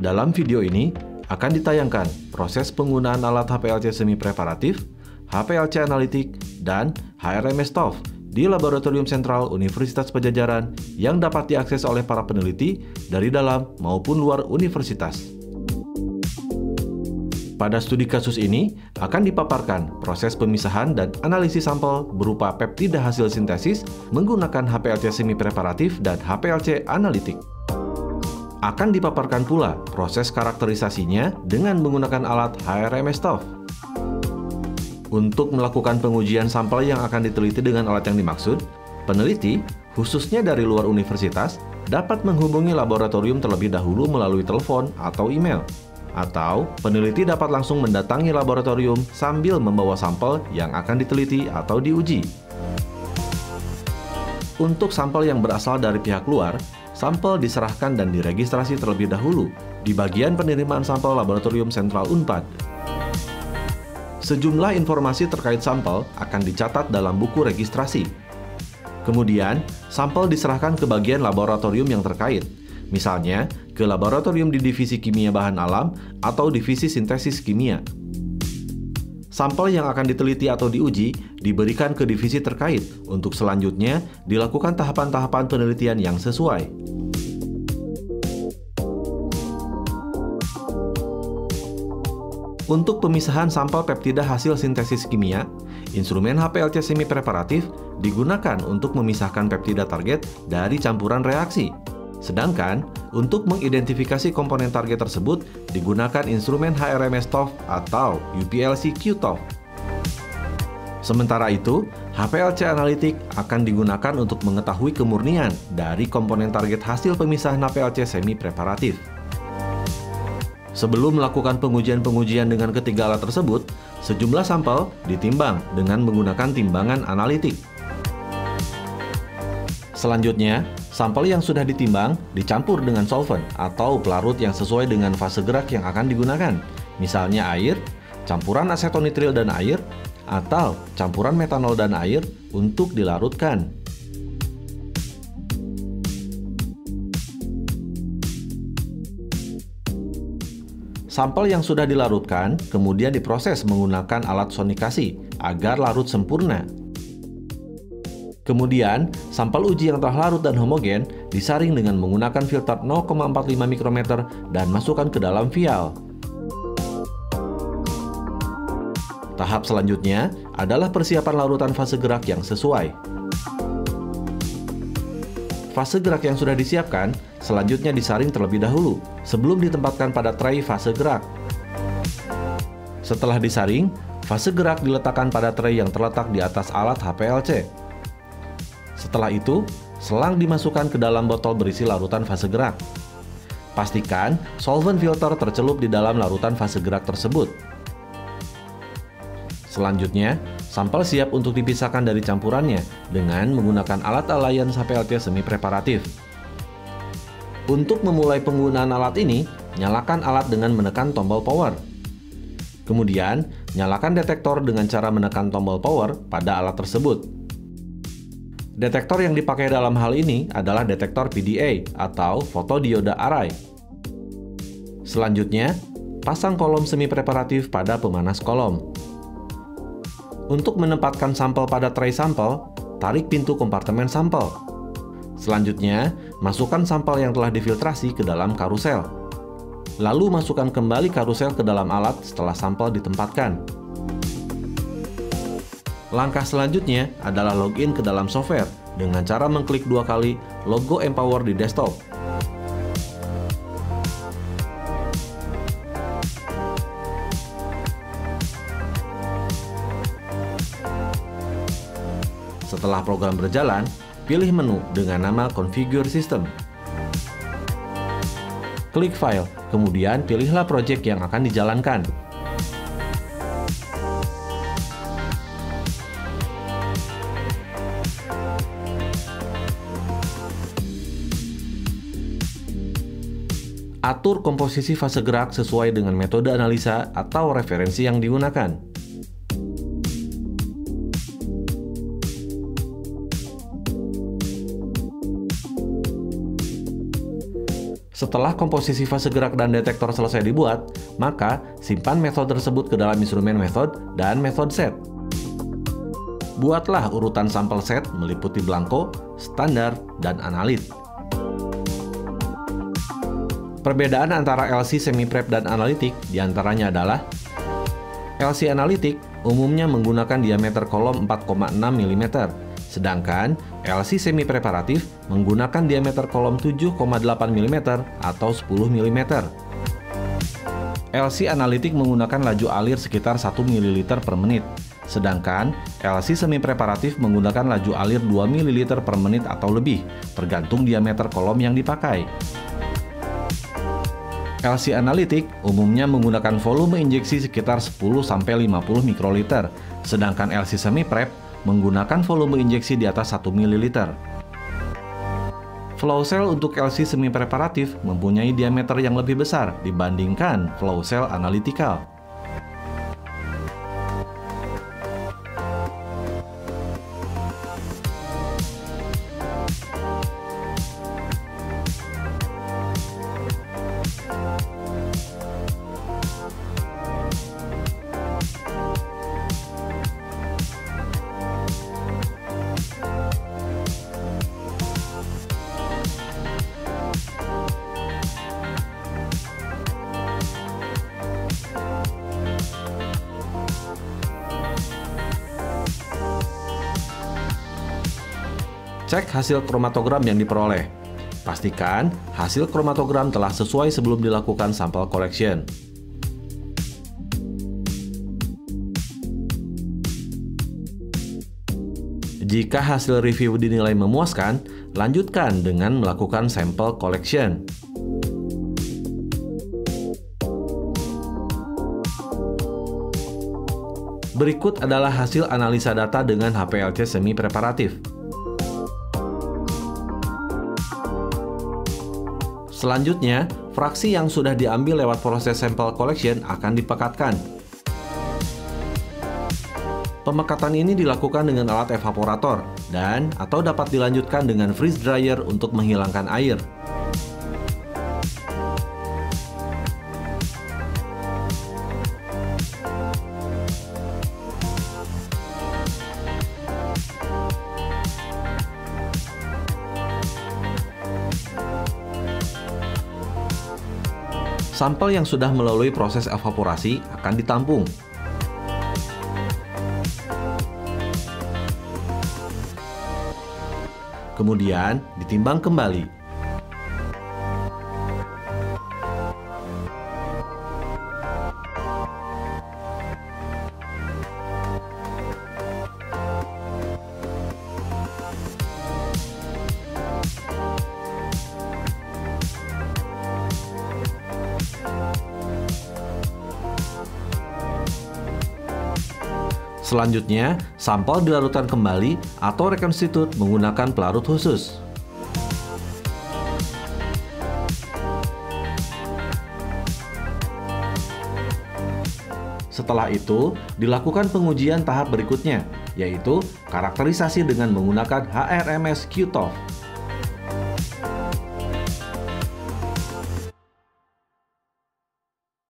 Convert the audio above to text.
Dalam video ini akan ditayangkan proses penggunaan alat HPLC semi preparatif, HPLC analitik, dan HRMS TOF di Laboratorium Sentral Universitas Padjadjaran yang dapat diakses oleh para peneliti dari dalam maupun luar universitas. Pada studi kasus ini akan dipaparkan proses pemisahan dan analisis sampel berupa peptida hasil sintesis menggunakan HPLC semi preparatif dan HPLC analitik. Akan dipaparkan pula proses karakterisasinya dengan menggunakan alat HRMS TOF. Untuk melakukan pengujian sampel yang akan diteliti dengan alat yang dimaksud, peneliti, khususnya dari luar universitas, dapat menghubungi laboratorium terlebih dahulu melalui telepon atau email. Atau peneliti dapat langsung mendatangi laboratorium sambil membawa sampel yang akan diteliti atau diuji. Untuk sampel yang berasal dari pihak luar, sampel diserahkan dan diregistrasi terlebih dahulu di bagian penerimaan sampel Laboratorium Sentral Unpad. Sejumlah informasi terkait sampel akan dicatat dalam buku registrasi. Kemudian, sampel diserahkan ke bagian laboratorium yang terkait, misalnya ke laboratorium di Divisi Kimia Bahan Alam atau Divisi Sintesis Kimia. Sampel yang akan diteliti atau diuji diberikan ke divisi terkait untuk selanjutnya dilakukan tahapan-tahapan penelitian yang sesuai. Untuk pemisahan sampel peptida hasil sintesis kimia, instrumen HPLC semi preparatif digunakan untuk memisahkan peptida target dari campuran reaksi. Sedangkan, untuk mengidentifikasi komponen target tersebut digunakan instrumen HRMS TOF atau UPLC Q-TOF. Sementara itu, HPLC analitik akan digunakan untuk mengetahui kemurnian dari komponen target hasil pemisahan HPLC semi preparatif. Sebelum melakukan pengujian-pengujian dengan ketiga alat tersebut, sejumlah sampel ditimbang dengan menggunakan timbangan analitik. Selanjutnya, sampel yang sudah ditimbang dicampur dengan solvent atau pelarut yang sesuai dengan fase gerak yang akan digunakan, misalnya air, campuran asetonitril dan air, atau campuran metanol dan air untuk dilarutkan. Sampel yang sudah dilarutkan kemudian diproses menggunakan alat sonikasi agar larut sempurna. Kemudian, sampel uji yang telah larut dan homogen disaring dengan menggunakan filter 0,45 mikrometer dan masukkan ke dalam vial. Tahap selanjutnya adalah persiapan larutan fase gerak yang sesuai. Fase gerak yang sudah disiapkan selanjutnya disaring terlebih dahulu sebelum ditempatkan pada tray fase gerak. Setelah disaring, fase gerak diletakkan pada tray yang terletak di atas alat HPLC. Setelah itu, selang dimasukkan ke dalam botol berisi larutan fase gerak. Pastikan solvent filter tercelup di dalam larutan fase gerak tersebut. Selanjutnya, sampel siap untuk dipisahkan dari campurannya dengan menggunakan alat Alliance HPLC semi preparatif. Untuk memulai penggunaan alat ini, nyalakan alat dengan menekan tombol power. Kemudian, nyalakan detektor dengan cara menekan tombol power pada alat tersebut. Detektor yang dipakai dalam hal ini adalah detektor PDA atau photodiode array. Selanjutnya, pasang kolom semi preparatif pada pemanas kolom. Untuk menempatkan sampel pada tray sampel, tarik pintu kompartemen sampel. Selanjutnya, masukkan sampel yang telah difiltrasi ke dalam karusel. Lalu masukkan kembali karusel ke dalam alat setelah sampel ditempatkan. Langkah selanjutnya adalah login ke dalam software dengan cara mengklik 2 kali logo Empower di desktop. Setelah program berjalan, pilih menu dengan nama Configure System. Klik File, kemudian pilihlah project yang akan dijalankan. Atur komposisi fase gerak sesuai dengan metode analisa atau referensi yang digunakan. Setelah komposisi fase gerak dan detektor selesai dibuat, maka simpan metode tersebut ke dalam instrumen method dan method set. Buatlah urutan sampel set meliputi belangko, standar, dan analit. Perbedaan antara LC semi-prep dan analitik diantaranya adalah LC analitik umumnya menggunakan diameter kolom 4,6 mm, sedangkan LC semi-preparatif menggunakan diameter kolom 7,8 mm atau 10 mm. LC analitik menggunakan laju alir sekitar 1 ml per menit, sedangkan LC semi-preparatif menggunakan laju alir 2 ml per menit atau lebih, tergantung diameter kolom yang dipakai. LC analitik umumnya menggunakan volume injeksi sekitar 10-50 mikroliter, sedangkan LC semi-prep menggunakan volume injeksi di atas 1 ml. Flow cell untuk LC semi-preparatif mempunyai diameter yang lebih besar dibandingkan flow cell analytical. Cek hasil kromatogram yang diperoleh. Pastikan hasil kromatogram telah sesuai sebelum dilakukan sampel collection. Jika hasil review dinilai memuaskan, lanjutkan dengan melakukan sampel collection. Berikut adalah hasil analisa data dengan HPLC semi-preparatif. Selanjutnya, fraksi yang sudah diambil lewat proses sampel collection akan dipekatkan. Pemekatan ini dilakukan dengan alat evaporator dan atau dapat dilanjutkan dengan freeze dryer untuk menghilangkan air. Sampel yang sudah melalui proses evaporasi akan ditampung. Kemudian ditimbang kembali. Selanjutnya, sampel dilarutkan kembali atau reconstitute menggunakan pelarut khusus. Setelah itu, dilakukan pengujian tahap berikutnya, yaitu karakterisasi dengan menggunakan HRMS QTOF.